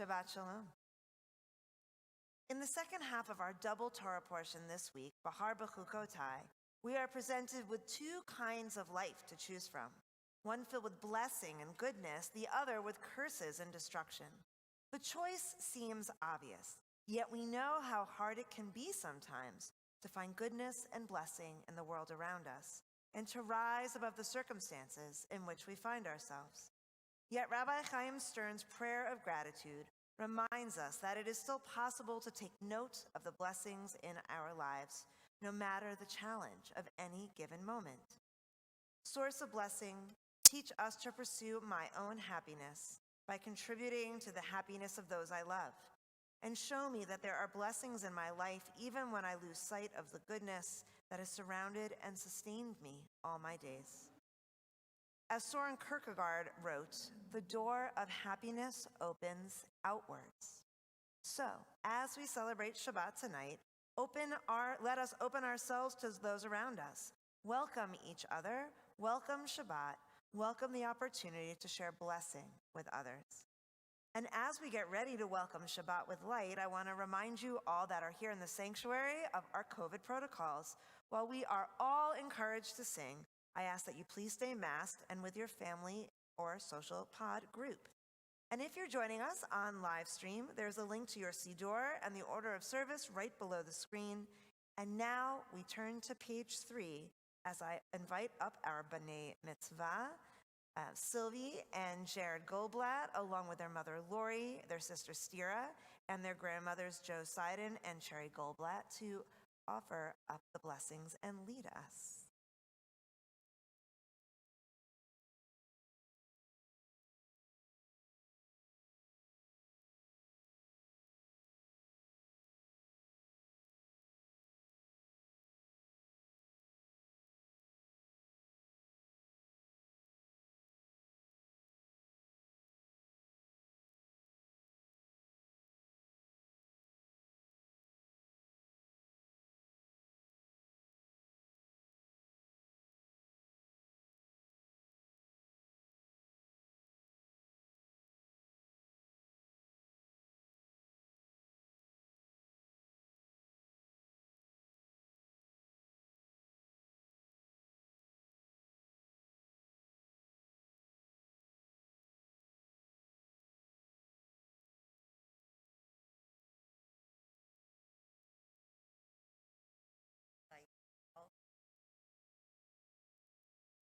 Shabbat Shalom. In the second half of our double Torah portion this week, Bahar B'chukotai, we are presented with two kinds of life to choose from. One filled with blessing and goodness, the other with curses and destruction. The choice seems obvious, yet we know how hard it can be sometimes to find goodness and blessing in the world around us, and to rise above the circumstances in which we find ourselves. Yet Rabbi Chaim Stern's prayer of gratitude reminds us that it is still possible to take note of the blessings in our lives, no matter the challenge of any given moment. Source of blessing, teach us to pursue my own happiness by contributing to the happiness of those I love, and show me that there are blessings in my life even when I lose sight of the goodness that has surrounded and sustained me all my days. As Soren Kierkegaard wrote, the door of happiness opens outwards. So, as we celebrate Shabbat tonight, let us open ourselves to those around us. Welcome each other, welcome Shabbat, welcome the opportunity to share blessing with others. And as we get ready to welcome Shabbat with light, I want to remind you all that are here in the sanctuary of our COVID protocols. While we are all encouraged to sing, I ask that you please stay masked and with your family or social pod group. And if you're joining us on live stream, there's a link to your Siddur and the order of service right below the screen. And now we turn to page 3 as I invite up our B'nai Mitzvah, Sylvie and Jared Goldblatt, along with their mother Lori, their sister Stira, and their grandmothers Joe Seiden and Cherry Goldblatt to offer up the blessings and lead us.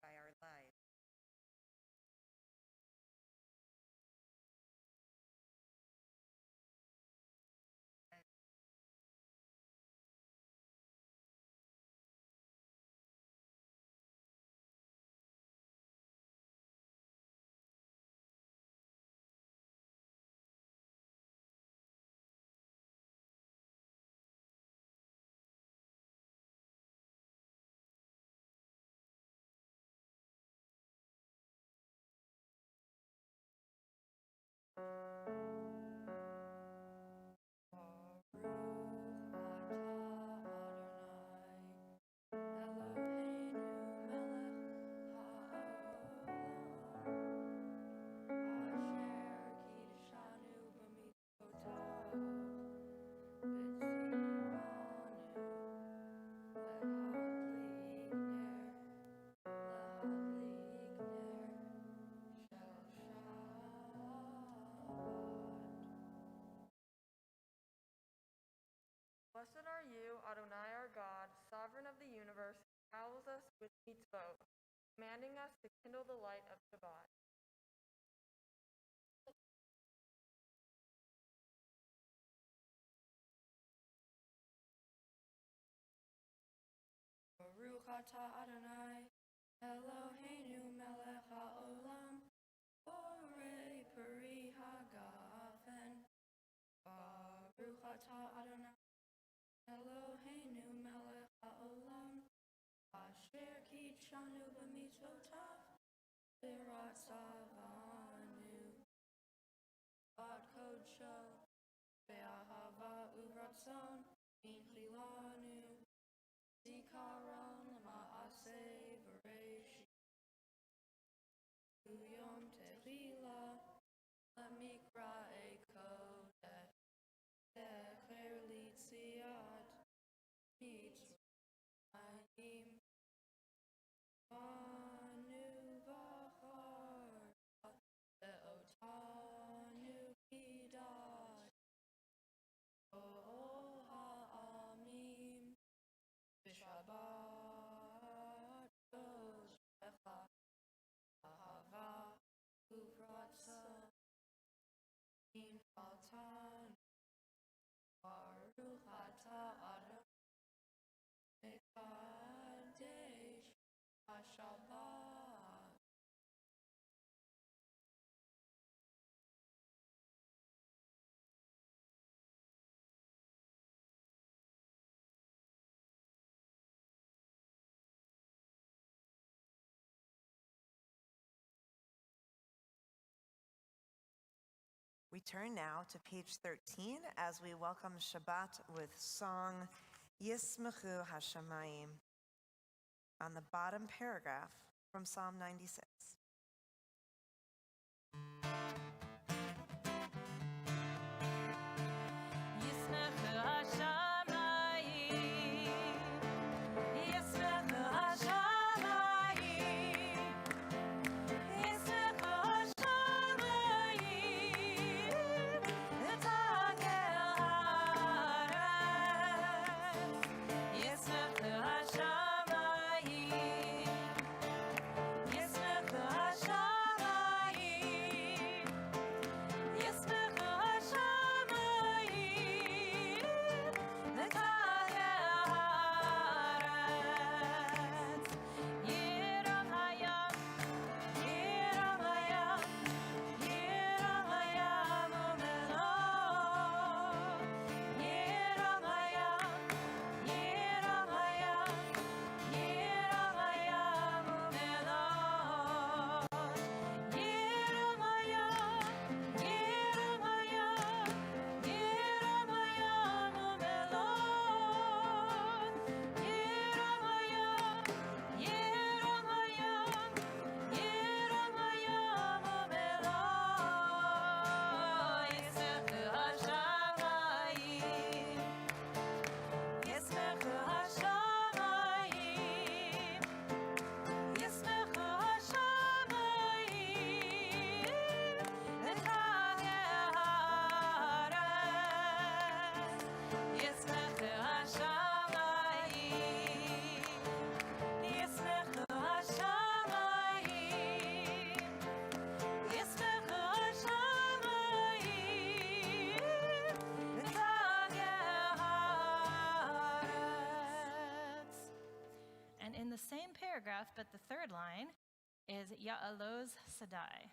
By our lives. Blessed are you, Adonai our God, sovereign of the universe, who showers us with mitzvot, commanding us to kindle the light of Shabbat. Baruch atah Adonai, Eloheinu melech haolam, borei peri hagafen. Baruch atah Adonai, Eloheinu melech haolam, asher kitshanu b'mitzvotav, v'ratzavanu. Ad kodsho, be'ahava uvratzon, minchilanu, zikaron l'ma'aseh v'reishi. Yom tehila, lemikra ekod. Shabbat Kodecha Ahava Uvratzon In Altan Baruch Ata Adonai Mekadesh HaShabbat. We turn now to page 13 as we welcome Shabbat with song Yismechu Hashamayim on the bottom paragraph from Psalm 96. In the same paragraph, but the third line, is Ya'aloz Sadai.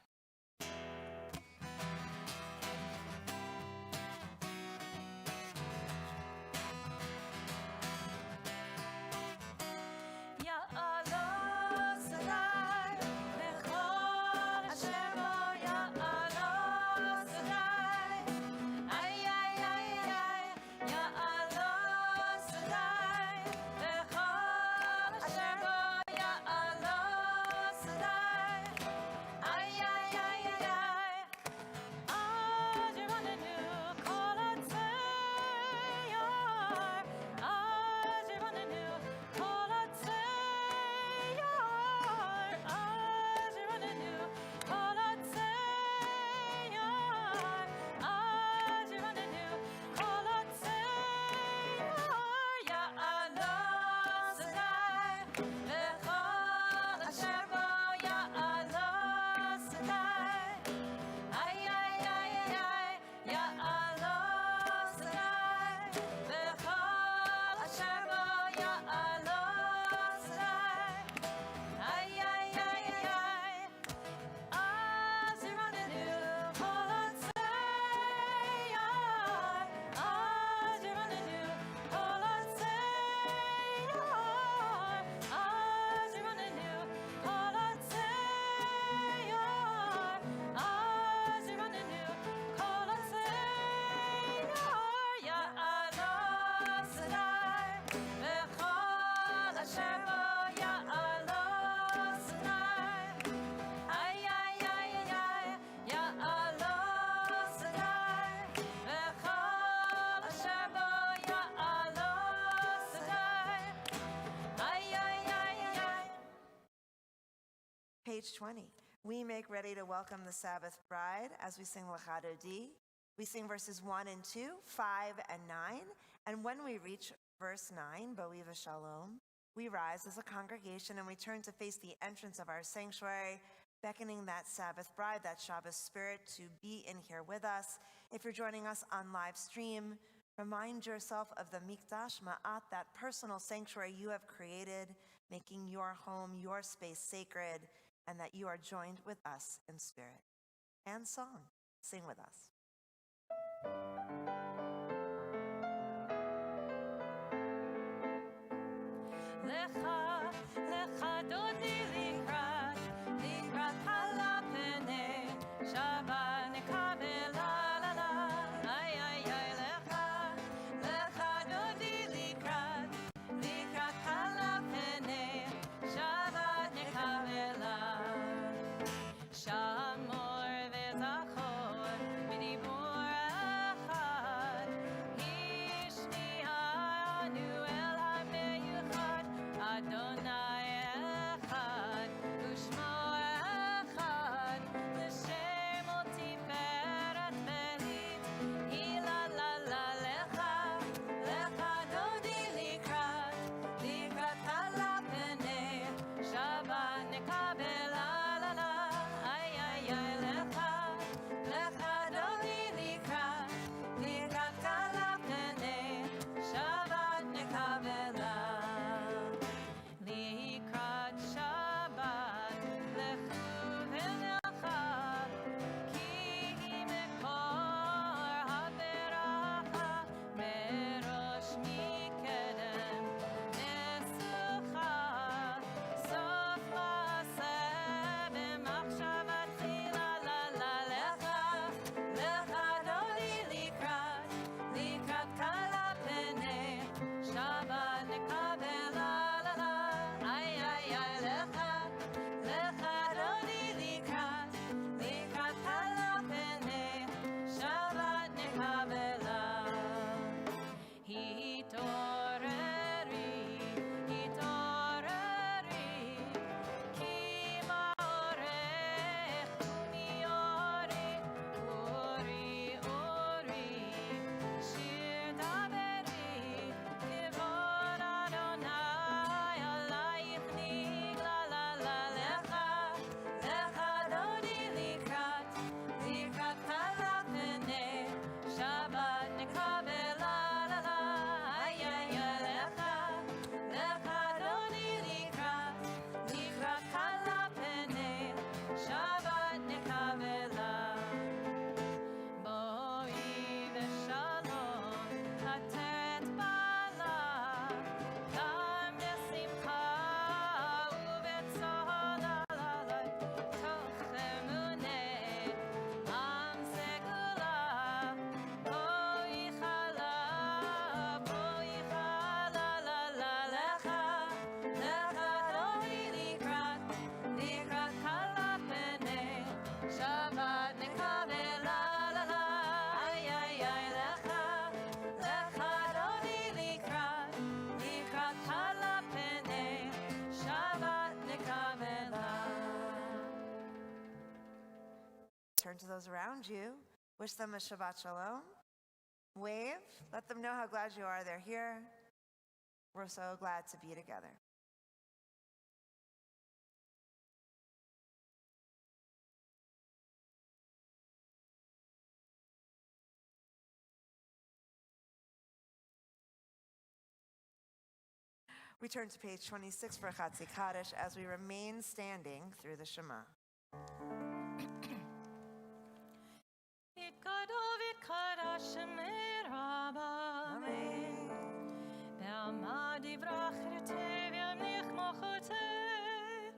Page 20. We make ready to welcome the Sabbath bride as we sing L'chadodi. We sing verses 1 and 2, 5 and 9, and when we reach verse 9, Bo'iva Shalom, We rise as a congregation and we turn to face the entrance of our sanctuary, beckoning that Sabbath bride, that Shabbos spirit, to be in here with us. If you're joining us on live stream, remind yourself of the Mikdash Ma'at, that personal sanctuary you have created, making your home, your space sacred, and that you are joined with us in spirit and song. Sing with us. Lecha, lecha dodi likrat, likrat halapene, Shabbat nekabel la la la, ay ay ay lecha, lecha dodi likrat, likrat halapene, Shabbat nekabel la. Shamor vezachor, b'dibur echad, hishmi'anu el ha'meyuchad, Adonai echad, u'shmo echad, l'shem ol tiferet berit, hila la la lecha, lecha dodi likrat, likrat halapene, Shabbat nekabel la la la, ay ay ay lecha, lecha dodi likrat, likrat halapene, Shabbat nekabel la. Likrat Shabbat lechu v'necha, ki hi mekor haberacha, merosh mikedem nesucha, sof ma'aseh b'machshavat tchila la la lecha, lecha dodi likrat, likrat kalapene, Shabbat nekabel la la la, ay ay ay lecha, lecha dodi likrat, likrat kalapene, Shabbat nekabel la. Hitoreri, hitoreri, ki ma'orech u'miori, ori, ori, shir daveri, kivod Adonai alayich nigla la la lecha, lecha dodi likrat, likrat halapene, Shabbat nekabel la la la, ay ay ay lecha, lecha dodi likrat, likrat halapene, Shabbat nekabel la. Boi v'shalom, hatet bala, gam besimcha u'betzola la la, toch emuneh, am segula, boi chala la la lecha, lecha dodi likrat, likrat halapene, Shabbat nekabel la la la, ay ay ay lecha, lecha dodi likrat, likrat halapene, Shabbat nekabel la. Turn to those around you. Wish them a Shabbat Shalom. Wave. Let them know how glad you are they're here. We're so glad to be together. We turn to page 26 for Chatzi Kaddish as we remain standing through the Shema. Yitgadol v'yitkadash shemei Rabba. Amen. Be'amad yivrach yirteh v'yamlich mochoteh.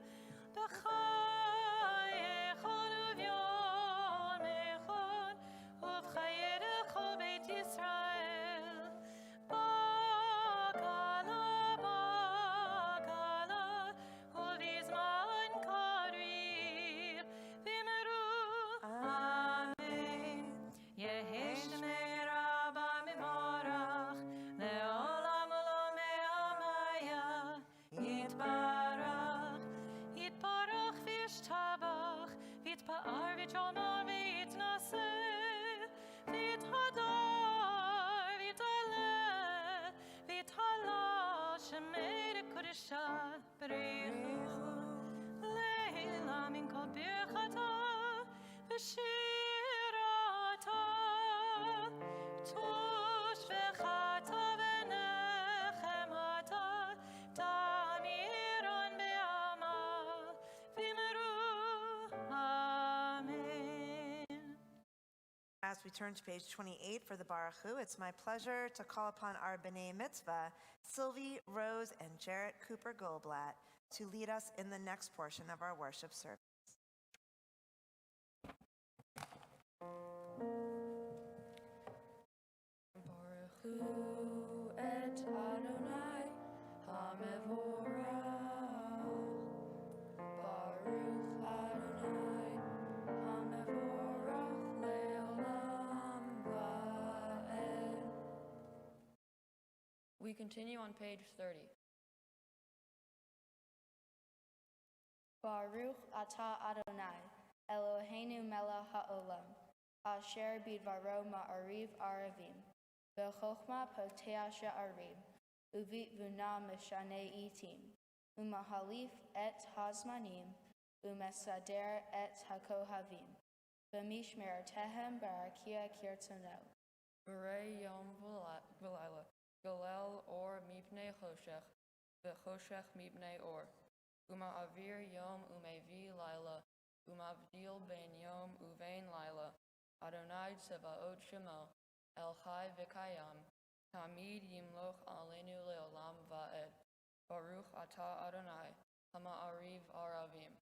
B'chai echad u'v'yom echad u'v'chayir echol Beit Yisrael. Ba'gala, ba'gala, u'v'zman karev v'imru. Amen. Yehi shemei Rabba mevorach, le'olam u'lo me'amaya. Yitbarach, yitbarach v'yishtabach, v'yitpa'ar v'yitshomor v'yitnaseh, v'yithadar, v'yit'aleh, v'yit'ala, shemei ושבריחו לילה מן כל ברכתה ושירתה תושבחתה ונחמתה תמירון בעמה ואמרו אמן. As we turn to page 28 for the Baruch Hu, it's my pleasure to call upon our B'nai Mitzvah, Sylvie, Rose, and Jarrett Cooper Goldblatt, to lead us in the next portion of our worship service. Baruch Hu et Adonai HaMevorach. Baruch Adonai HaMevorach le'olam va'ed. We continue on page 30. Baruch atah Adonai, Eloheinu melech ha'olam, asher bidvaro ma'ariv aravim, b'chochma poteach sha'arim, uvitvuna meshane itim, umahalif et hazmanim, umesader et hakohavim, b'mishmeretehem barakia kirtzono. Berei yom v'layla, galel or mipnei choshech, v'choshech mipnei or. Avir yom umevi laila, umavdil ben yom uvein laila, Adonai tsevaot shemo, el chai v'kayam, tamid yimloch alenu leolam va'ed, Baruch atah Adonai, hama'ariv aravim.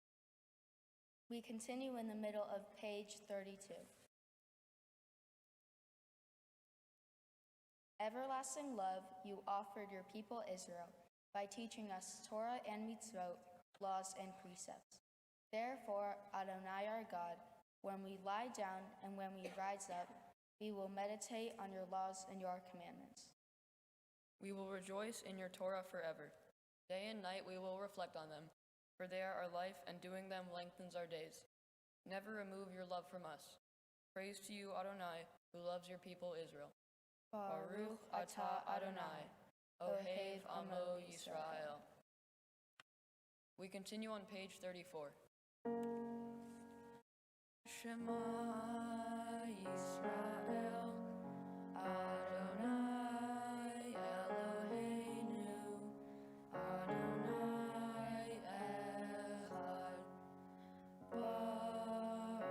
We continue in the middle of page 32. Everlasting love, you offered your people Israel by teaching us Torah and mitzvot, laws and precepts. Therefore, Adonai our God, when we lie down and when we rise up, we will meditate on your laws and your commandments. We will rejoice in your Torah forever. Day and night we will reflect on them, for they are our life, and doing them lengthens our days. Never remove your love from us. Praise to you, Adonai, who loves your people Israel. Baruch atah Adonai, Ohev Amo Yisrael. We continue on page 34. Shema Yisrael, Adonai Eloheinu, Adonai Echad, Baruch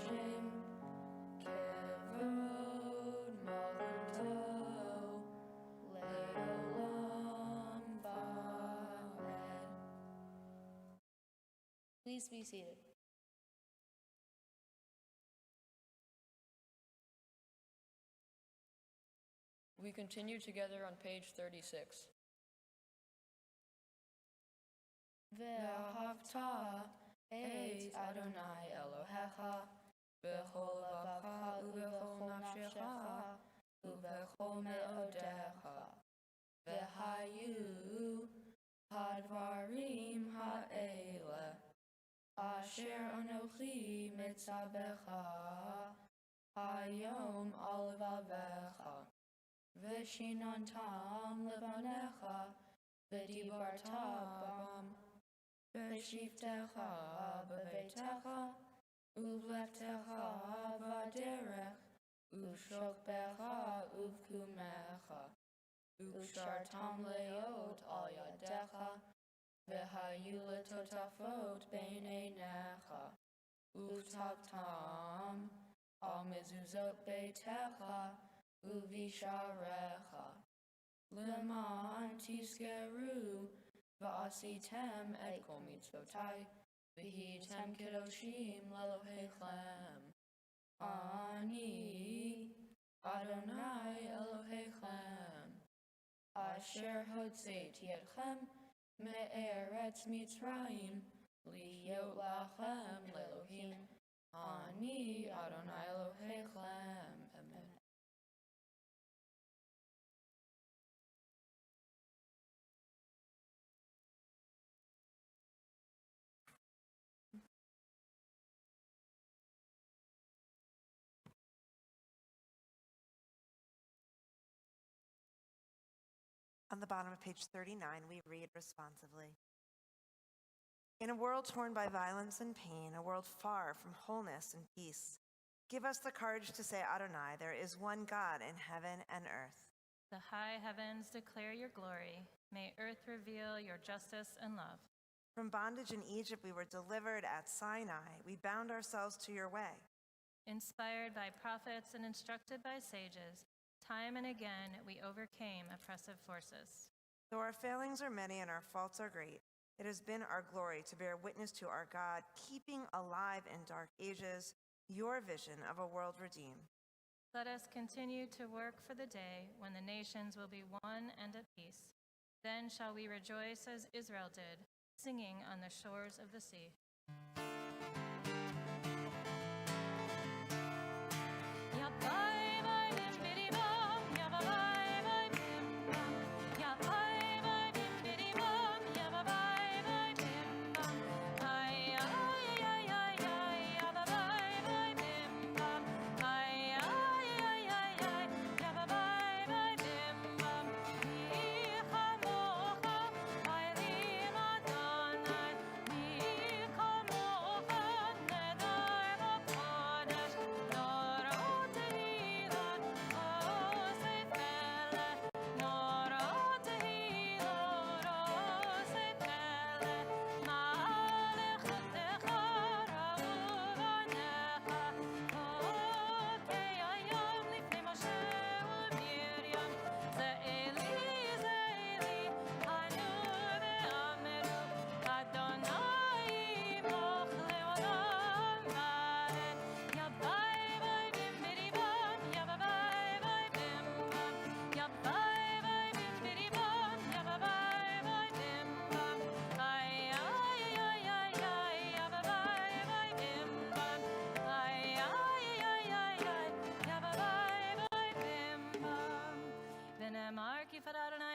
Shem Kevod Malchuto, Le'olam Va'ed. Please be seated. We continue together on page 36. Ve'ahavta et Adonai Elohecha b'chol levacha u'b'chol nafshecha u'b'chol me'odecha ve'hayu hadvarim ha'ele asher anochi mitzavecha hayom al levavecha v'shinantam levanecha v'dibarta bam v'shivtecha b'veitecha uv'leftecha v'derech u'shokbecha uv'kumecha u'shartam leot al yadecha v'hayu letotafot bein einecha u'tavtam al mezuzot beitecha u'visharecha leman tiskeru v'asitem et kol mitzvotai v'hitem kedoshim lelohechem ani Adonai Elohechem asher hotzeti etchem me'eretz Mitzrayim liyot lachem lelohim ani Adonai Elohechem. Amen. On the bottom of page 39, we read responsively. In a world torn by violence and pain, a world far from wholeness and peace, give us the courage to say, Adonai, there is one God in heaven and earth. The high heavens declare your glory. May earth reveal your justice and love. From bondage in Egypt we were delivered at Sinai. We bound ourselves to your way. Inspired by prophets and instructed by sages, time and again we overcame oppressive forces. Though our failings are many and our faults are great, it has been our glory to bear witness to our God, keeping alive in dark ages your vision of a world redeemed. Let us continue to work for the day when the nations will be one and at peace. Then shall we rejoice as Israel did, singing on the shores of the sea.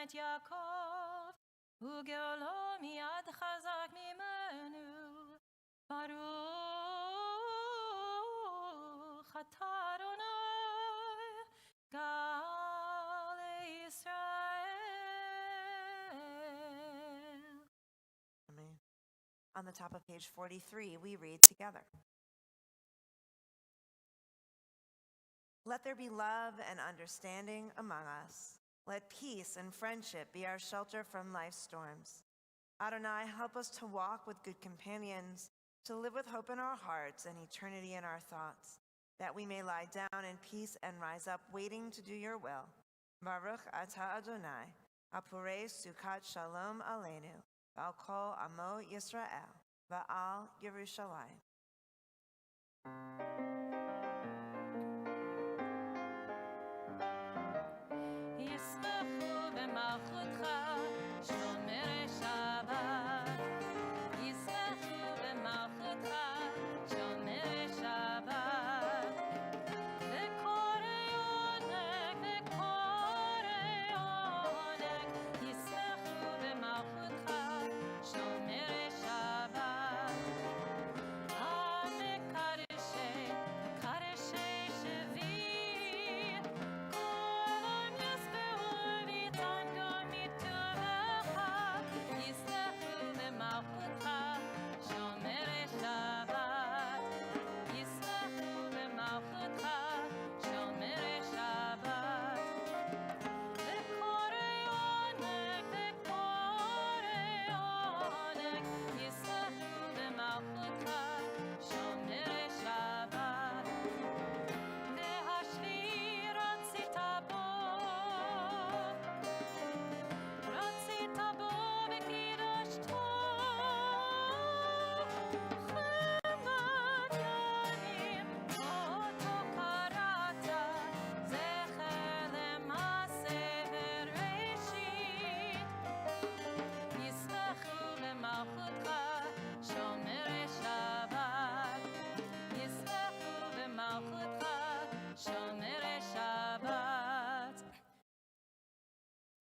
Yaakov, ugeulo miad chazak mimenu, baruch atah Adonai, gal Yisrael. Amen. On the top of page 43, we read together. Let there be love and understanding among us. Let peace and friendship be our shelter from life's storms. Adonai, help us to walk with good companions, to live with hope in our hearts and eternity in our thoughts, that we may lie down in peace and rise up waiting to do your will. Baruch atah Adonai, apurei sukat shalom aleinu, v'al kol amo Yisrael, v'al Yerushalayim.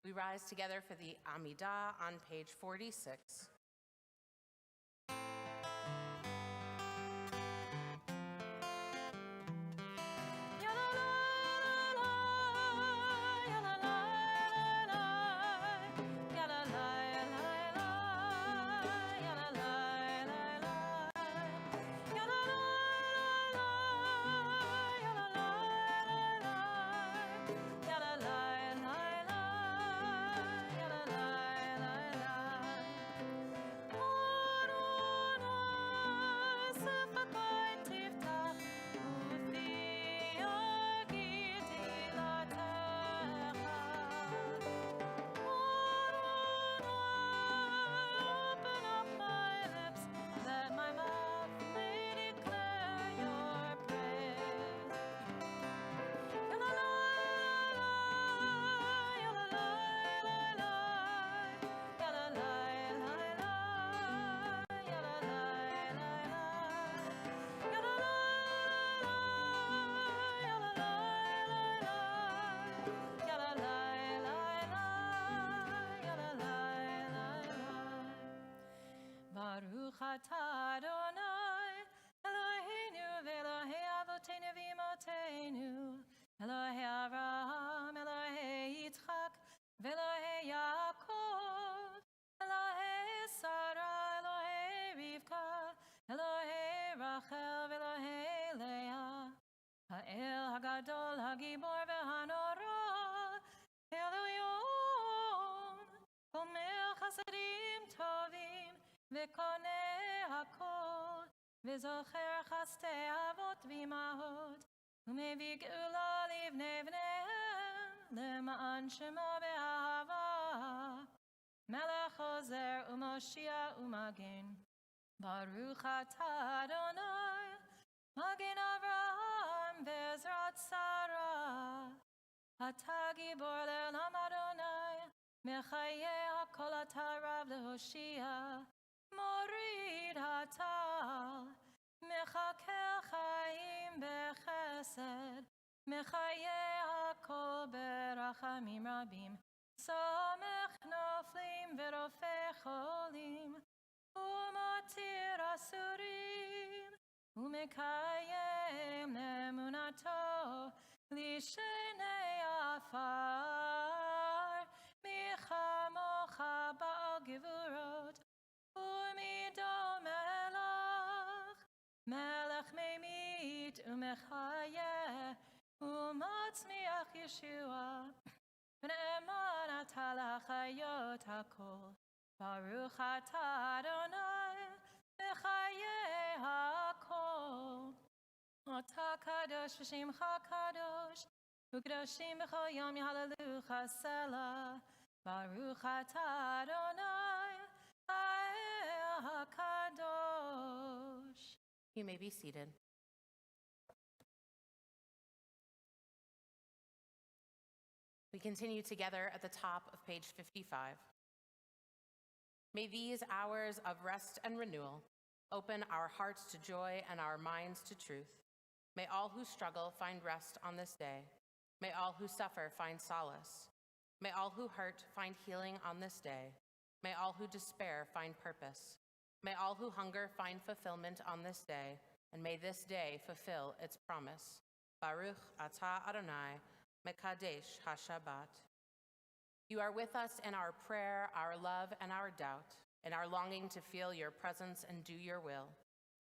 We rise together for the Amidah on page 46. Baruch atah Adonai, Eloheinu v'Elohei avotenu v'imotenu, Elohei Avraham, Elohei Yitzchak, v'Elohei Yaakov, Elohei Sarah, Elohei Rivka, Elohei Rachel, v'Elohei Leah, Ha'el Hagadol, Hagibor v'Hanora, Elyon, Omer Chasadim Tovim, v'Koneh Hakol, v'Zocher Chastei Avot v'Imahot, ומביא גאולה לבני בניהם, למען שמו באהבה. מלך עוזר ומושיע ומגן. ברוך אתה אדוני, מגן אברהם בעזרת שרה. אתה גיבור לעולם אדוני, מחיי הכל אתה רב להושיע. מוריד הטל, מחכה חיים בחסד, מחיי הכל ברחמים רבים, סומך נופלים ורופא חולים, ומותיר אסורים, ומקיים לאמונתו לשני עפר, מי כמוך בעל גבורות, ומידו מלך ממית ומחיה, ומצמיח ישועה, ונאמן אתה לחיות הכל. ברוך אתה אדוני, בחיי הכל. אתה קדוש ושמך קדוש, וקדושים בכל יום יהללוך סלה. ברוך אתה אדוני, האל הקדוש. You may be seated. We continue together at the top of page 55. May these hours of rest and renewal open our hearts to joy and our minds to truth. May all who struggle find rest on this day. May all who suffer find solace. May all who hurt find healing on this day. May all who despair find purpose. May all who hunger find fulfillment on this day, and may this day fulfill its promise. Baruch atah Adonai, mekadesh ha-Shabbat. You are with us in our prayer, our love, and our doubt, in our longing to feel your presence and do your will.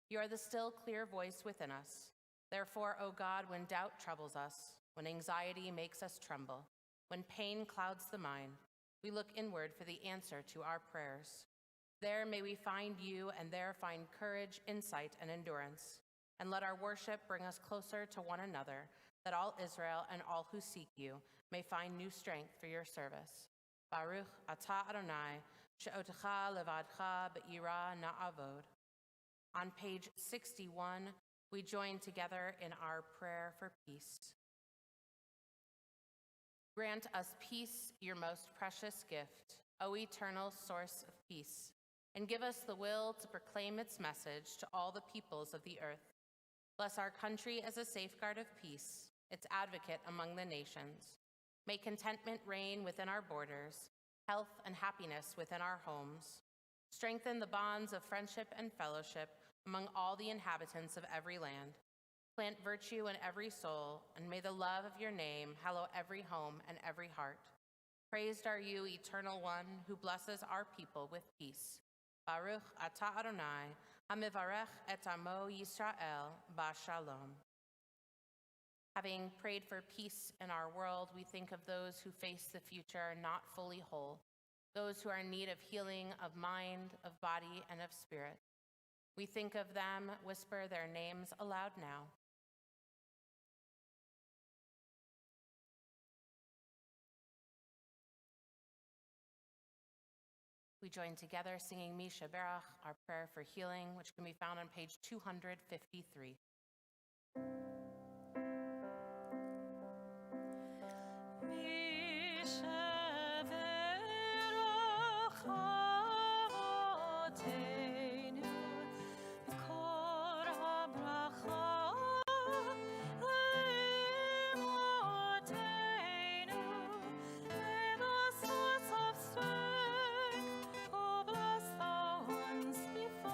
You are the still, clear voice within us. Therefore, O God, when doubt troubles us, when anxiety makes us tremble, when pain clouds the mind, we look inward for the answer to our prayers. There may we find you, and there find courage, insight, and endurance. And let our worship bring us closer to one another, that all Israel and all who seek you may find new strength for your service. Baruch atah Adonai, she'otecha levadcha be'ira na'avod. On page 61, we join together in our prayer for peace. Grant us peace, your most precious gift, O eternal source of peace, and give us the will to proclaim its message to all the peoples of the earth. Bless our country as a safeguard of peace, its advocate among the nations. May contentment reign within our borders, health and happiness within our homes. Strengthen the bonds of friendship and fellowship among all the inhabitants of every land. Plant virtue in every soul, and may the love of your name hallow every home and every heart. Praised are you, Eternal One, who blesses our people with peace. Baruch atah Adonai, hamivarech et amo Yisrael b'shalom. Having prayed for peace in our world, we think of those who face the future not fully whole, those who are in need of healing of mind, of body, and of spirit. We think of them, whisper their names aloud now. We join together singing Misha Berach, our prayer for healing, which can be found on page 253. Before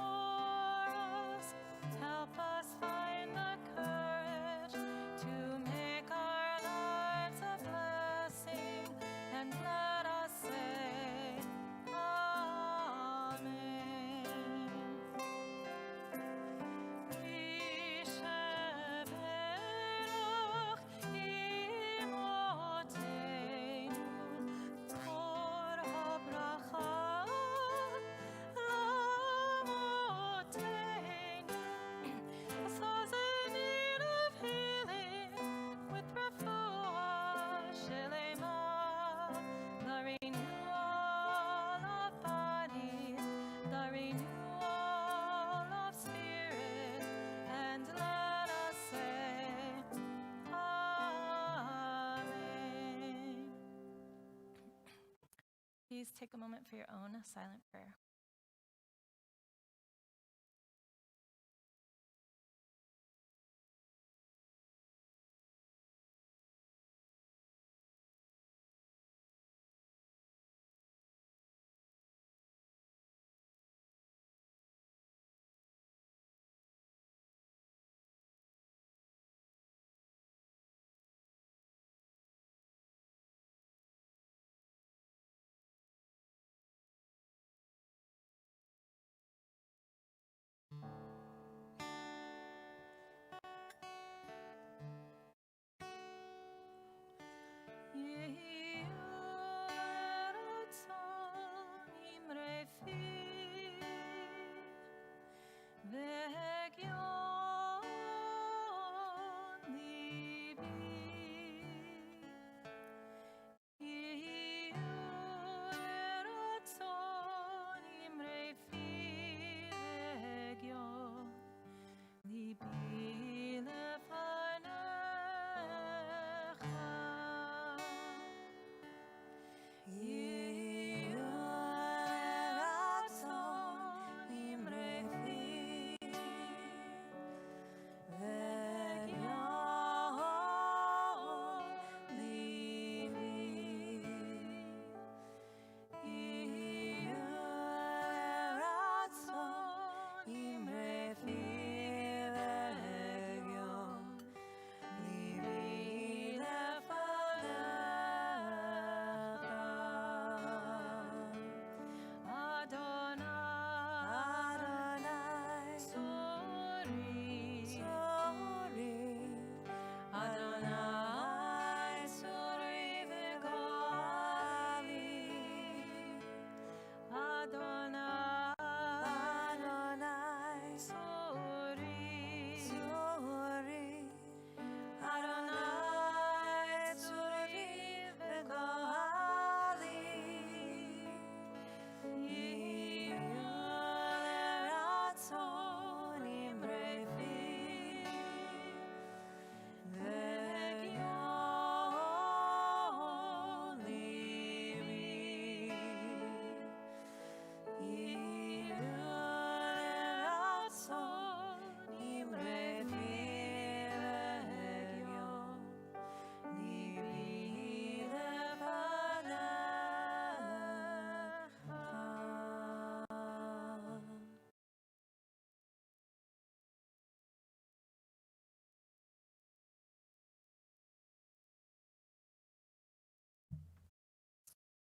Please take a moment for your own silent prayer.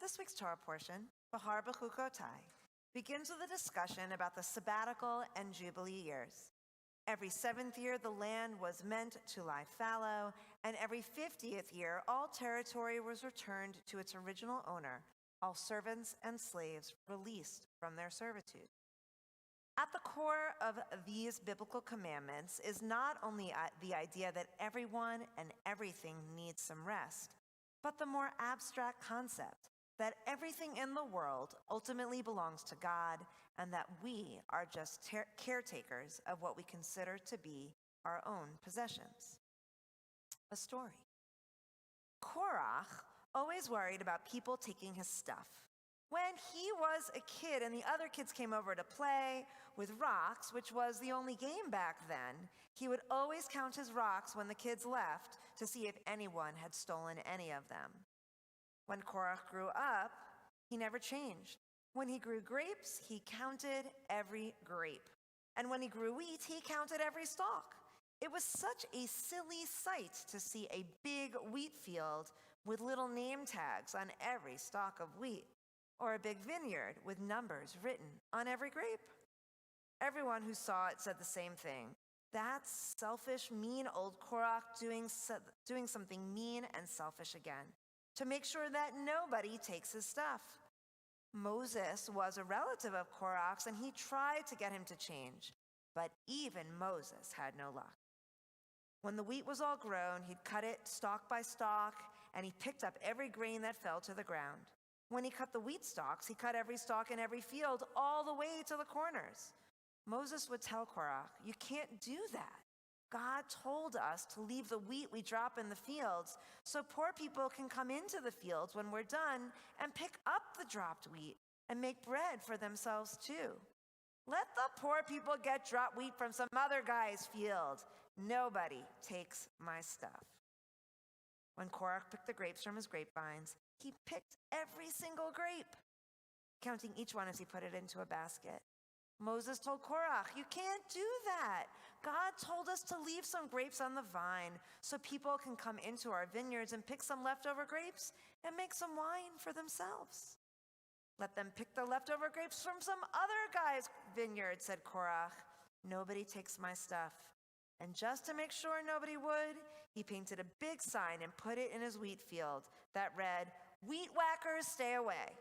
This week's Torah portion, Bahar B'chukotai, begins with a discussion about the sabbatical and jubilee years. Every 7th year, the land was meant to lie fallow, and every 50th year, all territory was returned to its original owner, all servants and slaves released from their servitude. At the core of these biblical commandments is not only the idea that everyone and everything needs some rest, but the more abstract concept that everything in the world ultimately belongs to God and that we are just caretakers of what we consider to be our own possessions. A story. Korach always worried about people taking his stuff. When he was a kid and the other kids came over to play with rocks, which was the only game back then, he would always count his rocks when the kids left to see if anyone had stolen any of them. When Korach grew up, he never changed. When he grew grapes, he counted every grape. And when he grew wheat, he counted every stalk. It was such a silly sight to see a big wheat field with little name tags on every stalk of wheat, or a big vineyard with numbers written on every grape. Everyone who saw it said the same thing. That's selfish, mean old Korach doing something mean and selfish again, to make sure that nobody takes his stuff. Moses was a relative of Korach's, and he tried to get him to change, but even Moses had no luck. When the wheat was all grown, he'd cut it stalk by stalk, and he picked up every grain that fell to the ground. When he cut the wheat stalks, he cut every stalk in every field all the way to the corners. Moses would tell Korach, "You can't do that. God told us to leave the wheat we drop in the fields so poor people can come into the fields when we're done and pick up the dropped wheat and make bread for themselves too. Let the poor people get dropped wheat from some other guy's field. Nobody takes my stuff. When Korach picked the grapes from his grapevines, he picked every single grape, counting each one as he put it into a basket. Moses told Korach, "You can't do that. God told us to leave some grapes on the vine so people can come into our vineyards and pick some leftover grapes and make some wine for themselves." "Let them pick the leftover grapes from some other guy's vineyard," said Korach. "Nobody takes my stuff." And just to make sure nobody would, he painted a big sign and put it in his wheat field that read, "Wheat whackers, stay away."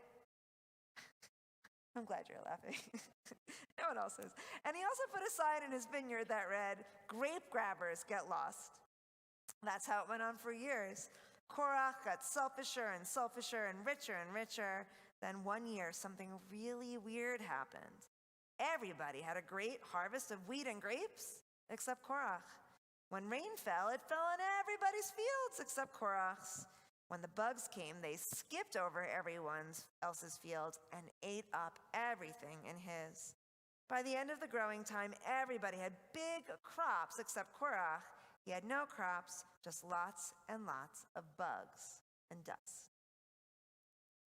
I'm glad you're laughing. No one else is. And he also put a sign in his vineyard that read, "Grape grabbers, get lost." That's how it went on for years. Korach got selfisher and richer. Then one year, something really weird happened. Everybody had a great harvest of wheat and grapes, except Korach. When rain fell, it fell on everybody's fields except Korach's. When the bugs came, they skipped over everyone else's fields and ate up everything in his. By the end of the growing time, everybody had big crops except Korach. He had no crops, just lots and lots of bugs and dust.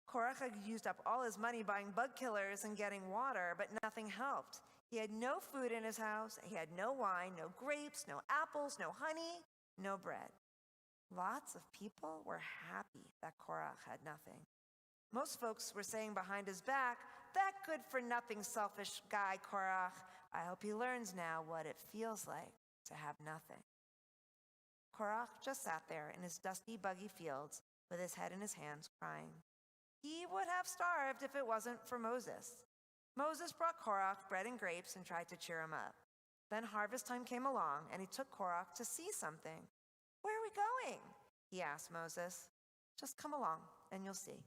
Korach had used up all his money buying bug killers and getting water, but nothing helped. He had no food in his house. He had no wine, no grapes, no apples, no honey, no bread. Lots of people were happy that Korach had nothing. Most folks were saying behind his back, "That good-for-nothing selfish guy, Korach. I hope he learns now what it feels like to have nothing." Korach just sat there in his dusty, buggy fields with his head in his hands, crying. He would have starved if it wasn't for Moses. Moses brought Korach bread and grapes and tried to cheer him up. Then harvest time came along, and he took Korach to see something. "Where are we going?" he asked Moses. "Just come along, and you'll see."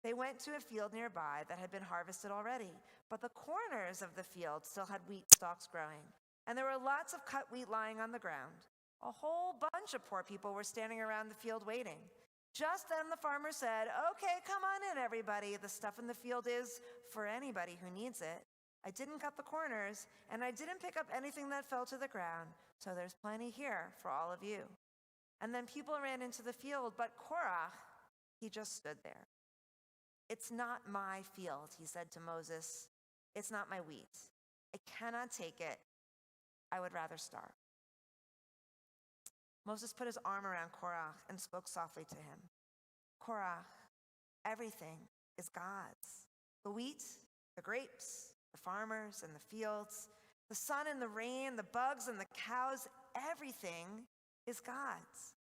They went to a field nearby that had been harvested already, but the corners of the field still had wheat stalks growing, and there were lots of cut wheat lying on the ground. A whole bunch of poor people were standing around the field waiting. Just then the farmer said, "Okay, come on in, everybody. The stuff in the field is for anybody who needs it. I didn't cut the corners, and I didn't pick up anything that fell to the ground, so there's plenty here for all of you." And then people ran into the field, but Korach, he just stood there. "It's not my field," he said to Moses. "It's not my wheat. I cannot take it. I would rather starve." Moses put his arm around Korach and spoke softly to him. "Korach, everything is God's. The wheat, the grapes, the farmers and the fields, the sun and the rain, the bugs and the cows, everything is God's.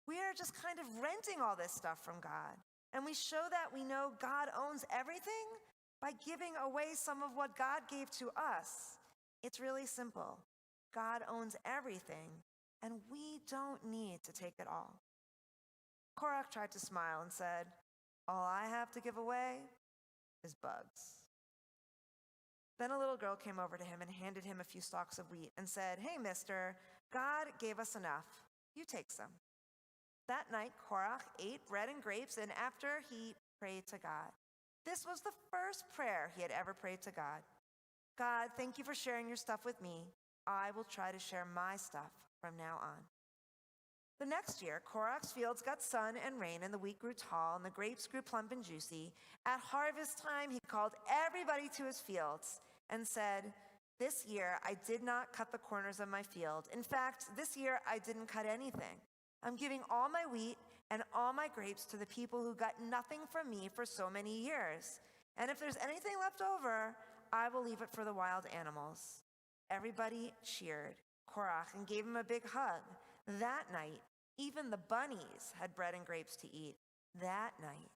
We are just kind of renting all this stuff from God. And we show that we know God owns everything by giving away some of what God gave to us. It's really simple. God owns everything, and we don't need to take it all." Korach tried to smile and said, "All I have to give away is bugs." Then a little girl came over to him and handed him a few stalks of wheat and said, "Hey, mister, God gave us enough. You take some." That night, Korach ate bread and grapes, and after he prayed to God. This was the first prayer he had ever prayed to God. "God, thank you for sharing your stuff with me. I will try to share my stuff from now on." The next year, Korach's fields got sun and rain, and the wheat grew tall, and the grapes grew plump and juicy. At harvest time, he called everybody to his fields and said, "This year, I did not cut the corners of my field. In fact, this year, I didn't cut anything. I'm giving all my wheat and all my grapes to the people who got nothing from me for so many years. And if there's anything left over, I will leave it for the wild animals." Everybody cheered Korach and gave him a big hug. That night, even the bunnies had bread and grapes to eat. That night,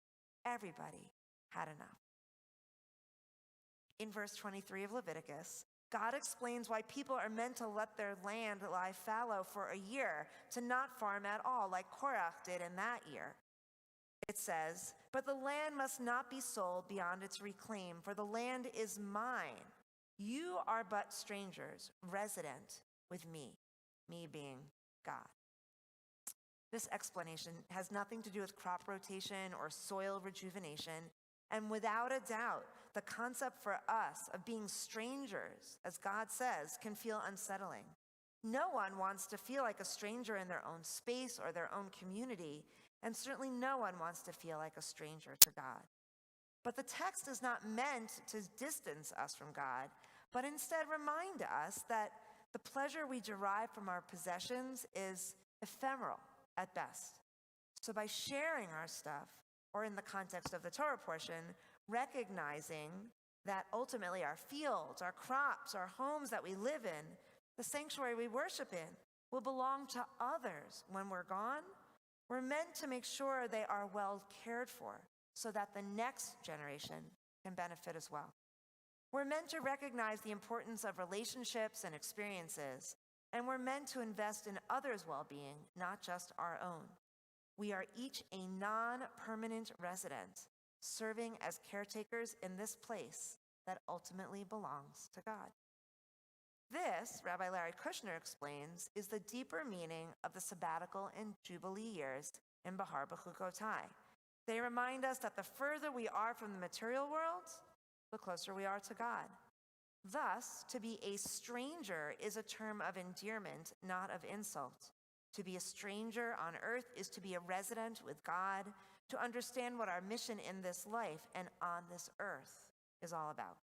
everybody had enough. In verse 23 of Leviticus, God explains why people are meant to let their land lie fallow for a year, to not farm at all, like Korach did in that year. It says, "But the land must not be sold beyond its reclaim, for the land is mine. You are but strangers, resident with me." me being God. This explanation has nothing to do with crop rotation or soil rejuvenation, and without a doubt, the concept for us of being strangers, as God says, can feel unsettling. No one wants to feel like a stranger in their own space or their own community, and certainly no one wants to feel like a stranger to God. But the text is not meant to distance us from God, but instead remind us that the pleasure we derive from our possessions is ephemeral at best. So by sharing our stuff, or in the context of the Torah portion, recognizing that ultimately our fields, our crops, our homes that we live in, the sanctuary we worship in, will belong to others when we're gone, we're meant to make sure they are well cared for so that the next generation can benefit as well. We're meant to recognize the importance of relationships and experiences, and we're meant to invest in others' well-being, not just our own. We are each a non-permanent resident, serving as caretakers in this place that ultimately belongs to God. This, Rabbi Larry Kushner explains, is the deeper meaning of the sabbatical and Jubilee years in Bahar B'chukotai. They remind us that the further we are from the material world, the closer we are to God. Thus, to be a stranger is a term of endearment, not of insult. To be a stranger on earth is to be a resident with God, to understand what our mission in this life and on this earth is all about.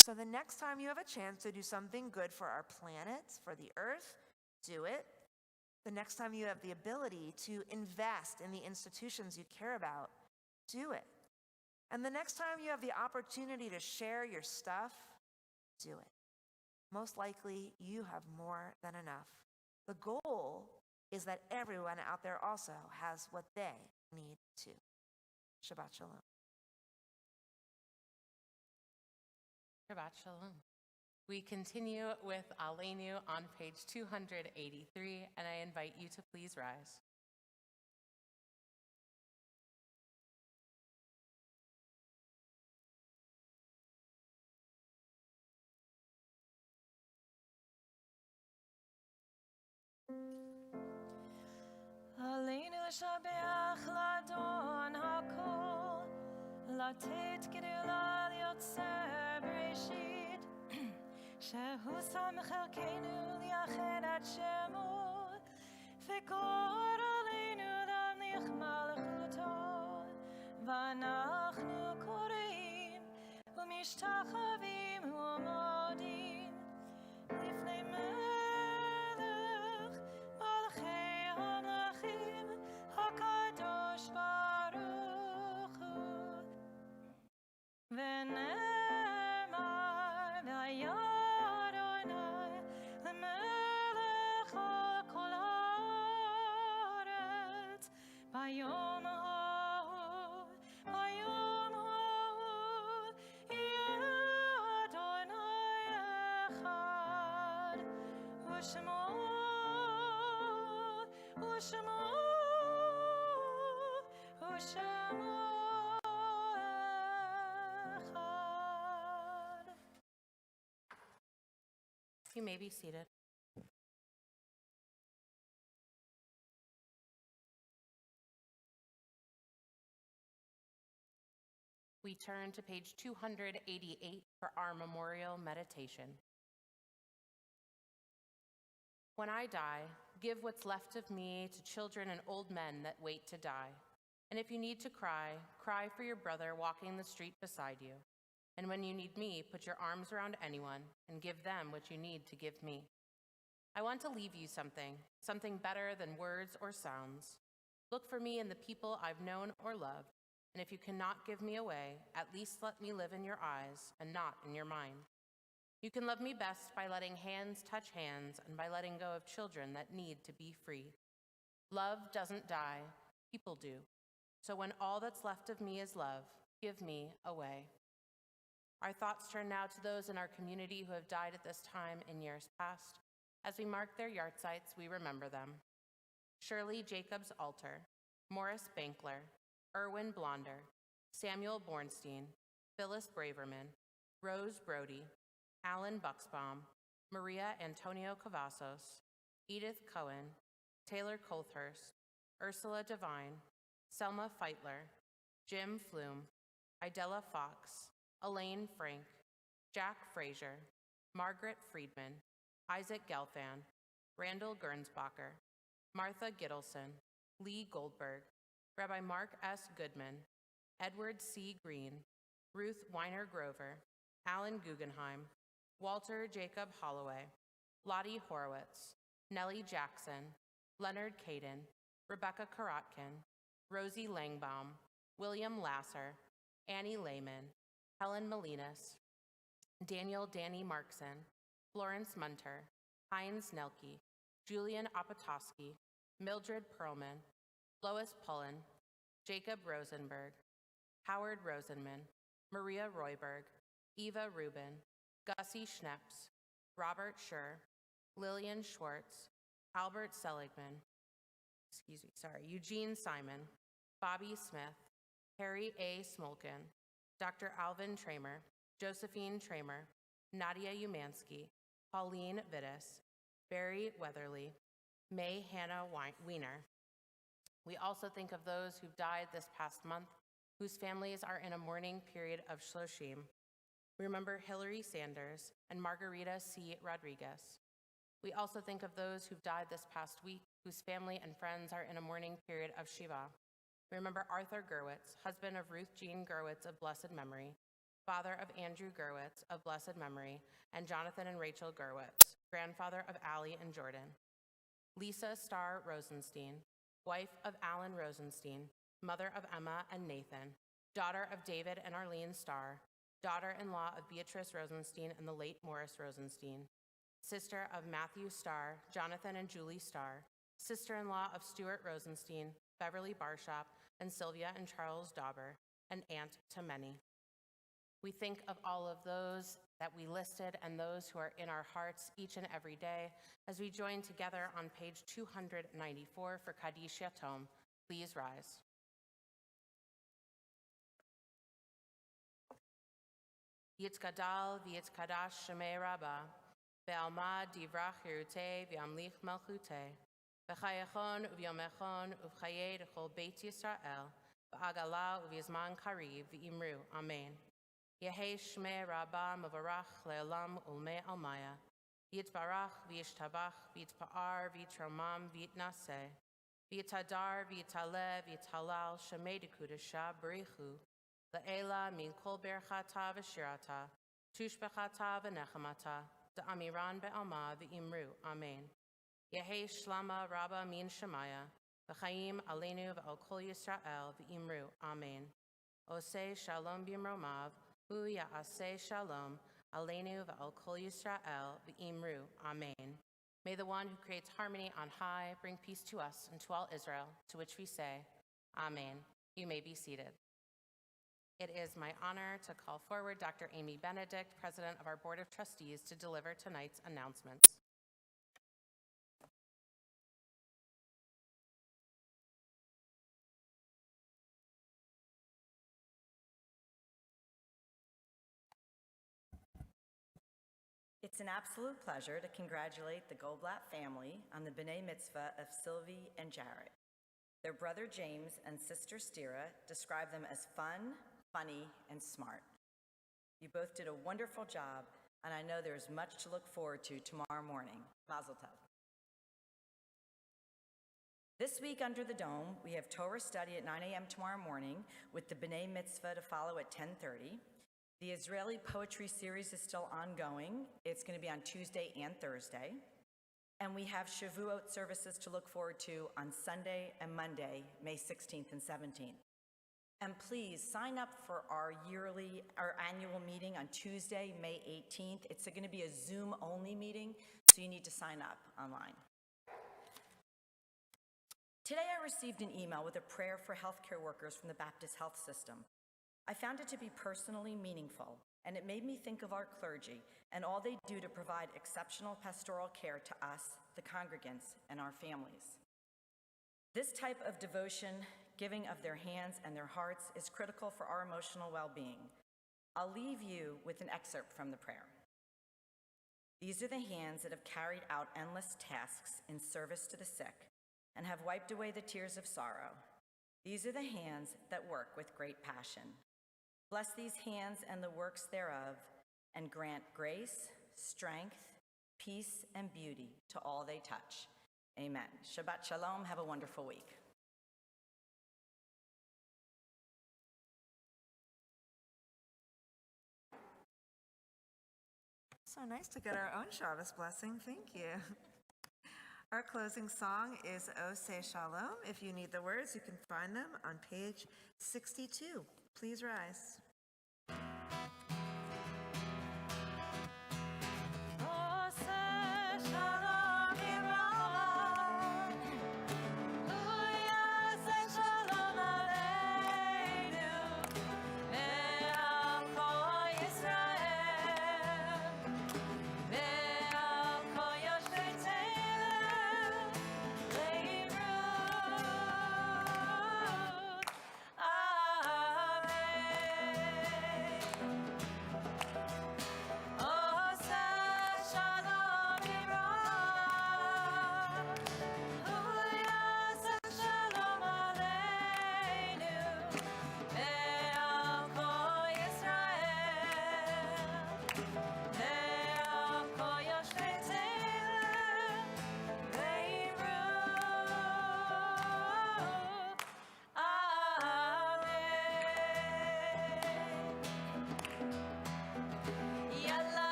So the next time you have a chance to do something good for our planet, for the earth, do it. The next time you have the ability to invest in the institutions you care about, do it. And the next time you have the opportunity to share your stuff, do it. Most likely, you have more than enough. The goal is that everyone out there also has what they need too. Shabbat Shalom. Shabbat Shalom. We continue with Aleinu on page 283, and I invite you to please rise. עלינו לשבח לאדון הכל, לתת גדולה ליוצר בראשית, שהוא שם חלקנו לייחד את שמו, וגור עלינו להמליך מלכותו, ואנחנו קוראים ומשתחווים ומודים לפני ונאמר והיה אדוני למלך על כל הארץ ביום ההוא יהיה אדוני אחד ושמו You may be seated. We turn to page 288 for our memorial meditation. When I die, give what's left of me to children and old men that wait to die. And if you need to cry, cry for your brother walking the street beside you. And when you need me, put your arms around anyone and give them what you need to give me. I want to leave you something better than words or sounds. Look for me in the people I've known or loved, and if you cannot give me away, at least let me live in your eyes and not in your mind. You can love me best by letting hands touch hands and by letting go of children that need to be free. Love doesn't die, people do. So when all that's left of me is love, give me away. Our thoughts turn now to those in our community who have died at this time in years past. As we mark their yahrzeits, we remember them. Shirley Jacobs Alter, Morris Bankler, Erwin Blonder, Samuel Bornstein, Phyllis Braverman, Rose Brody, Alan Buxbaum, Maria Antonio Cavazos, Edith Cohen, Taylor Colthurst, Ursula Devine, Selma Feitler, Jim Flume, Idella Fox, Elaine Frank, Jack Frazier, Margaret Friedman, Isaac Gelfand, Randall Gernsbacher, Martha Gittleson, Lee Goldberg, Rabbi Mark S. Goodman, Edward C. Green, Ruth Weiner Grover, Alan Guggenheim, Walter Jacob Holloway, Lottie Horowitz, Nellie Jackson, Leonard Caden, Rebecca Karotkin, Rosie Langbaum, William Lasser, Annie Lehman, Helen Molinas, Daniel Danny Markson, Florence Munter, Heinz Nelke, Julian Apatoski, Mildred Perlman, Lois Pullen, Jacob Rosenberg, Howard Rosenman, Maria Royberg, Eva Rubin, Gussie Schneps, Robert Schur, Lillian Schwartz, Albert Seligman, Eugene Simon, Bobby Smith, Harry A. Smolkin, Dr. Alvin Tramer, Josephine Tramer, Nadia Umansky, Pauline Vittis, Barry Weatherly, May Hannah Weiner. We also think of those who've died this past month, whose families are in a mourning period of shloshim. We remember Hillary Sanders and Margarita C. Rodriguez. We also think of those who've died this past week, whose family and friends are in a mourning period of Shiva. We remember Arthur Gerwitz, husband of Ruth Jean Gerwitz of blessed memory, father of Andrew Gerwitz of blessed memory, and Jonathan and Rachel Gerwitz, grandfather of Allie and Jordan. Lisa Starr Rosenstein, wife of Alan Rosenstein, mother of Emma and Nathan, daughter of David and Arlene Starr, daughter-in-law of Beatrice Rosenstein and the late Morris Rosenstein, sister of Matthew Starr, Jonathan and Julie Starr, sister-in-law of Stuart Rosenstein, Beverly Barshop, and Sylvia and Charles Dauber, and aunt to many. We think of all of those that we listed and those who are in our hearts each and every day as we join together on page 294 for Kaddish Yatom. Please rise. Yitzkadal v'yitzkadash shemei Rabbah, ve'alma divrach hirutei v'amlich malchutei, v'chayachon u'vyomechon u'v'chayei d'chol Beit Yisrael, v'agala u'v'yizman kariv v'imru. Amen. Yehei shmei Rabbah mevarach le'olam ulmei almaya, v'yitbarach v'yishtabach v'yitpa'ar v'yitromam v'yitnaseh, v'yitadar v'yitaleh v'yitalal shemei d'kudasha b'richu, La'ela min kol berchata v'shirata, tushbechata v'nechamata, da'amiran be'alma v'imru. Amen. Yehei shlama rabba min shemaya, v'chaim aleinu v'al kol Yisrael v'imru. Amen. Oseh shalom b'imromav, hu ya'aseh shalom, aleinu v'al kol Yisrael v'imru. Amen. May the one who creates harmony on high bring peace to us and to all Israel, to which we say, Amen. You may be seated. It is my honor to call forward Dr. Amy Benedict, President of our Board of Trustees, to deliver tonight's announcements. It's an absolute pleasure to congratulate the Goldblatt family on the B'nai Mitzvah of Sylvie and Jared. Their brother James and sister Stira describe them as fun, funny, and smart. You both did a wonderful job, and I know there's much to look forward to tomorrow morning. Mazel tov. This week under the dome, we have Torah study at 9 a.m. tomorrow morning with the B'nai Mitzvah to follow at 10:30. The Israeli poetry series is still ongoing. It's going to be on Tuesday and Thursday. And we have Shavuot services to look forward to on Sunday and Monday, May 16th and 17th. And please sign up for our annual meeting on Tuesday, May 18th. It's going to be a Zoom-only meeting, so you need to sign up online. Today I received an email with a prayer for healthcare workers from the Baptist Health System. I found it to be personally meaningful, and it made me think of our clergy and all they do to provide exceptional pastoral care to us, the congregants, and our families. This type of devotion, giving of their hands and their hearts, is critical for our emotional well-being. I'll leave you with an excerpt from the prayer. These are the hands that have carried out endless tasks in service to the sick and have wiped away the tears of sorrow. These are the hands that work with great passion. Bless these hands and the works thereof, and grant grace, strength, peace, and beauty to all they touch. Amen. Shabbat Shalom. Have a wonderful week. So nice to get our own Shabbos blessing. Thank you. Our closing song is O Say Shalom. If you need the words, you can find them on page 62. Please rise.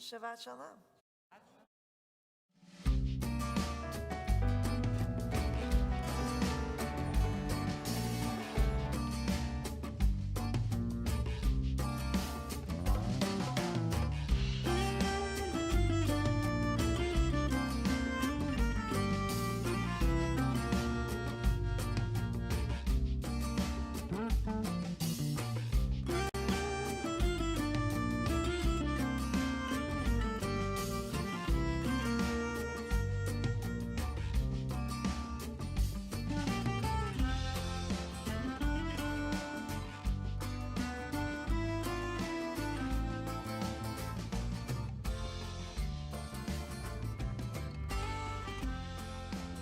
Shabbat Shalom.